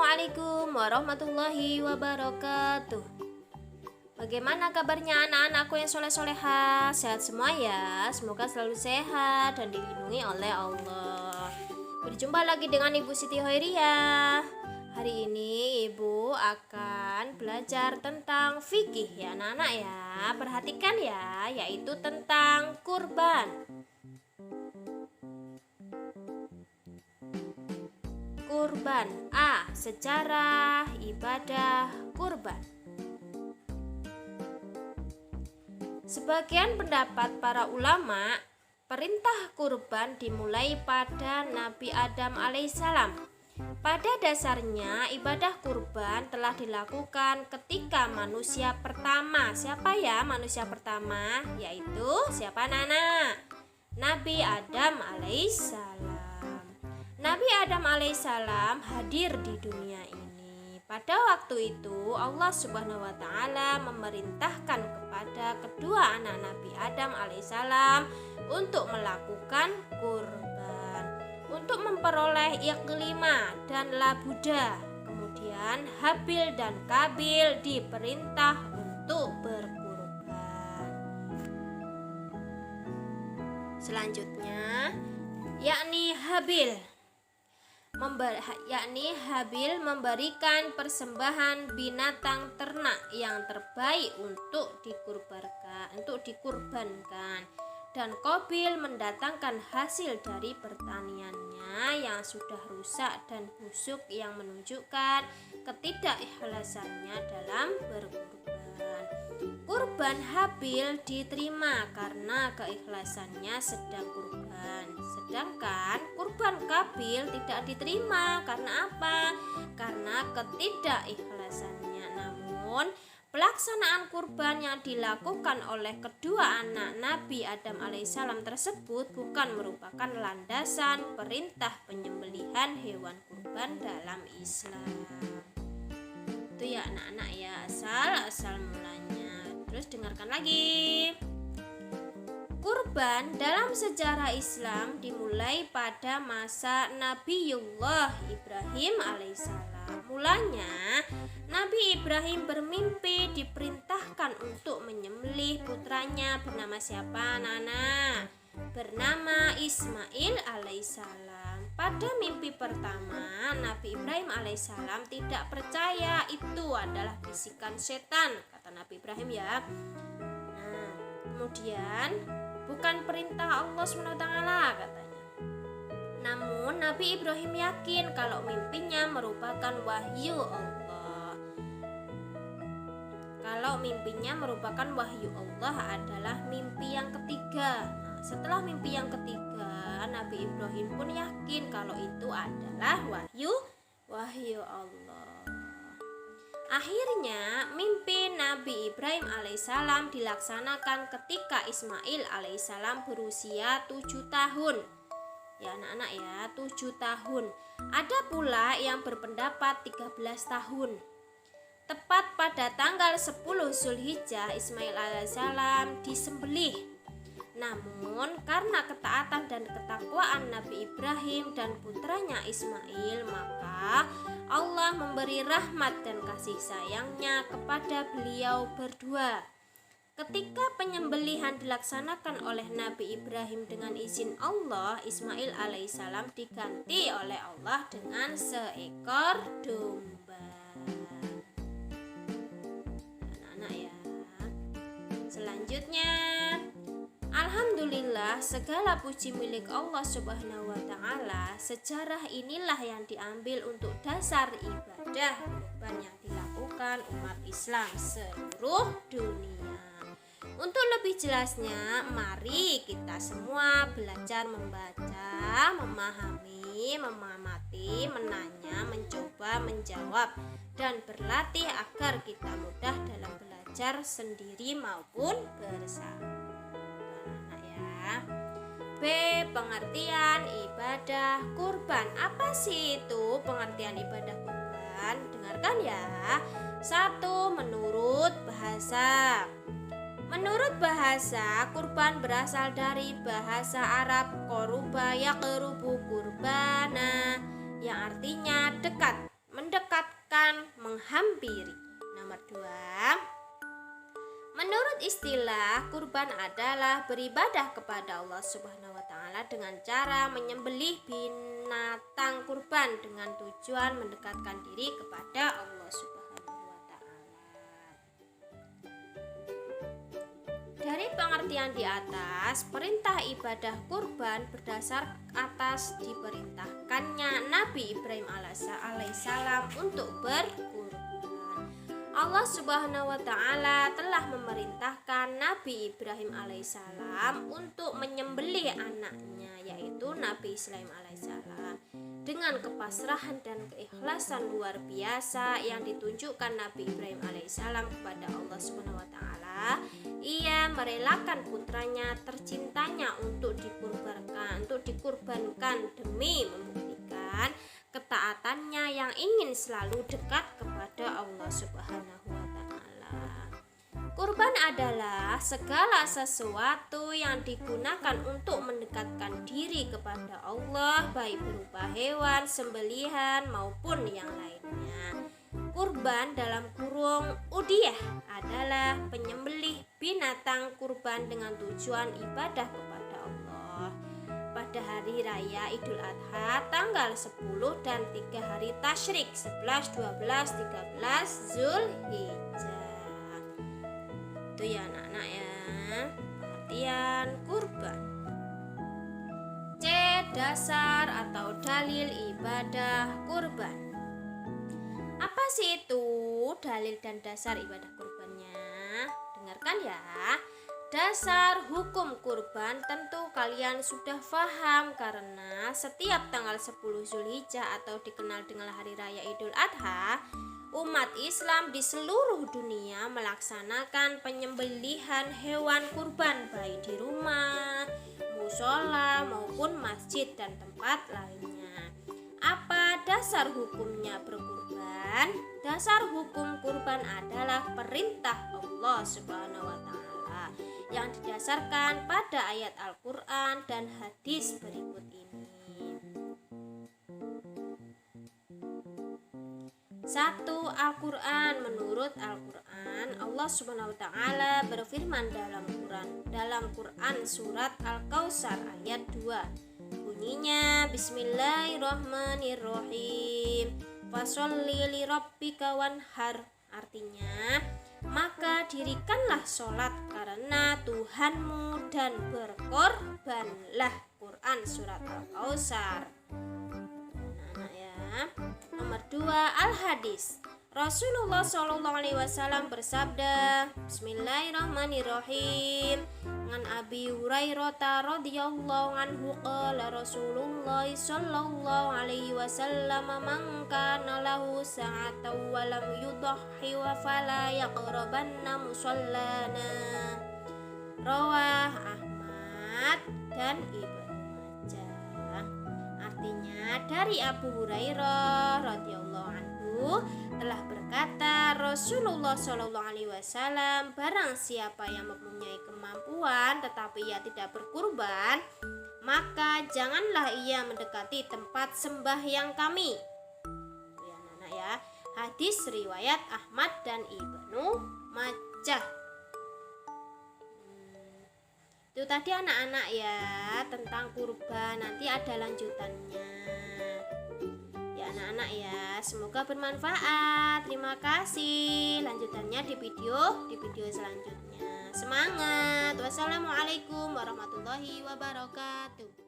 Assalamualaikum warahmatullahi wabarakatuh. Bagaimana kabarnya anak-anakku yang soleh-soleha? Sehat semua ya. Semoga selalu sehat dan dilindungi oleh Allah. Berjumpa lagi dengan Ibu Siti Hoiriah. Hari ini Ibu akan belajar tentang fikih ya anak-anak ya. Perhatikan ya, yaitu tentang kurban. Kurban. A. Sejarah ibadah kurban. Sebagian pendapat para ulama, perintah kurban dimulai pada Nabi Adam alaihissalam. Pada dasarnya ibadah kurban telah dilakukan ketika manusia pertama. Siapa ya manusia pertama? Yaitu siapa Nana? Nabi Adam alaihissalam. Nabi Adam alaihissalam hadir di dunia ini. Pada waktu itu Allah subhanahu wa ta'ala memerintahkan kepada kedua anak Nabi Adam alaihissalam untuk melakukan kurban, untuk memperoleh iklima dan labuda. Kemudian Habil dan Kabil diperintah untuk berkurban. Selanjutnya yakni Habil memberikan persembahan binatang ternak yang terbaik untuk dikurbankan, dan Qabil mendatangkan hasil dari pertaniannya yang sudah rusak dan busuk yang menunjukkan ketidakikhlasannya dalam berkurban. Kurban Habil diterima karena keikhlasannya sedang kurban, sedangkan kurban Qabil tidak diterima karena apa? Karena ketidakikhlasannya. Namun pelaksanaan kurban yang dilakukan oleh kedua anak Nabi Adam alaihissalam tersebut bukan merupakan landasan perintah penyembelihan hewan kurban dalam Islam. Itu ya anak-anak ya, asal mulanya. Terus dengarkan lagi. Kurban dalam sejarah Islam dimulai pada masa Nabiullah Ibrahim alaihissalam. Mulanya Nabi Ibrahim bermimpi diperintahkan untuk menyembelih putranya bernama siapa Nana? Bernama Ismail alaihissalam. Pada mimpi pertama Nabi Ibrahim alaihissalam tidak percaya itu adalah bisikan setan, kata Nabi Ibrahim ya. Kemudian bukan perintah Allah SWT katanya. Namun Nabi Ibrahim yakin kalau mimpinya merupakan wahyu Allah. Kalau mimpinya merupakan wahyu Allah adalah mimpi yang ketiga. Setelah mimpi yang ketiga, Nabi Ibrahim pun yakin kalau itu adalah wahyu Allah. Akhirnya mimpi Nabi Ibrahim alaihissalam dilaksanakan ketika Ismail alaihissalam berusia 7 tahun. Ya anak-anak ya, 7 tahun. Ada pula yang berpendapat 13 tahun. Tepat pada tanggal 10 Zulhijjah Ismail alaihissalam disembelih. Namun karena ketaatan dan ketakwaan Nabi Ibrahim dan putranya Ismail, maka Allah memberi rahmat dan kasih sayangnya kepada beliau berdua. Ketika penyembelihan dilaksanakan oleh Nabi Ibrahim dengan izin Allah, Ismail alaihissalam diganti oleh Allah dengan seekor domba. Anak-anak ya. Selanjutnya, alhamdulillah, segala puji milik Allah Subhanahu wa ta'ala. Sejarah inilah yang diambil untuk dasar ibadah kurban yang dilakukan umat Islam seluruh dunia. Untuk lebih jelasnya, mari kita semua belajar membaca, memahami, mengamati, menanya, mencoba, menjawab, dan berlatih agar kita mudah dalam belajar sendiri maupun bersama. B. Pengertian ibadah kurban. Apa sih itu pengertian ibadah kurban? Dengarkan ya. 1. Menurut bahasa. Menurut bahasa, kurban berasal dari bahasa Arab koruba yaqrubu kurbana, yang artinya dekat, mendekat hampiri. Nomor 2, menurut istilah, kurban adalah beribadah kepada Allah Subhanahu wa taala dengan cara menyembelih binatang kurban dengan tujuan mendekatkan diri kepada Allah Subhanahu wa taala. Dari pengertian di atas, perintah ibadah kurban berdasar atas diperintahkannya Nabi Ibrahim alaihissalam untuk berkurban. Allah Subhanahu wa taala telah memerintahkan Nabi Ibrahim alaihissalam untuk menyembelih anaknya, yaitu Nabi Ismail alaihissalam. Dengan kepasrahan dan keikhlasan luar biasa yang ditunjukkan Nabi Ibrahim alaihissalam kepada Allah Subhanahu wa taala, ia merelakan putranya tercintanya untuk dikurbankan demi membuktikan ketaatannya yang ingin selalu dekat kepada Allah Subhanahu wa taala. Kurban adalah segala sesuatu yang digunakan untuk mendekatkan diri kepada Allah, baik berupa hewan, sembelihan maupun yang lainnya. Kurban dalam kurung udhiyah adalah penyembelih binatang kurban dengan tujuan ibadah kepada Allah pada hari raya Idul Adha tanggal 10 dan 3 hari tasyrik 11, 12, 13 Zulhijjah. Itu ya anak-anak ya, pengertian kurban. C. Dasar atau dalil ibadah kurban. Apa sih itu dalil dan dasar ibadah kurbannya? Dengarkan ya. Dasar hukum kurban tentu kalian sudah paham, karena setiap tanggal 10 Zulhijjah atau dikenal dengan hari raya Idul Adha, umat Islam di seluruh dunia melaksanakan penyembelihan hewan kurban baik di rumah, musola maupun masjid dan tempat lainnya. Apa dasar hukumnya berkurban? Dasar hukum kurban adalah perintah Allah Subhanahu wa taala yang didasarkan pada ayat Al-Qur'an dan hadis berikut ini. 1. Al-Qur'an. Menurut Al-Qur'an, Allah Subhanahu wa taala berfirman dalam Quran surat Al-Kautsar ayat 2. Bunyinya Bismillahirrahmanirrahim. Fasholli lirabbika wanhar. Artinya, maka dirikanlah sholat karena Tuhanmu dan berkorbanlah. Quran surat Al-Kautsar. Nah, ya. Nomor 2, Al-Hadis. Rasulullah SAW bersabda, Bismillahirrahmanirrahim. Ngan Abi Hurairah radhiyallahu anhu qala Rasulullah sallallahu alaihi wasallam, man kana lahu sa'atan wa lam yudhhi wa fala yaqrabanna musallana. Rawah Ahmad dan Ibnu Majah. Artinya, dari Abu Hurairah radhiyallahu anhu telah berkata Rasulullah Shallallahu Alaihi Wasallam, barang siapa yang mempunyai kemampuan tetapi ia tidak berkurban, maka janganlah ia mendekati tempat sembahyang kami. Ya anak-anak ya, hadis riwayat Ahmad dan Ibnu Majah. Itu tadi anak-anak ya tentang kurban, nanti ada lanjutannya. Anak-anak ya, semoga bermanfaat. Terima kasih. Lanjutannya di video selanjutnya. Semangat. Wassalamualaikum warahmatullahi wabarakatuh.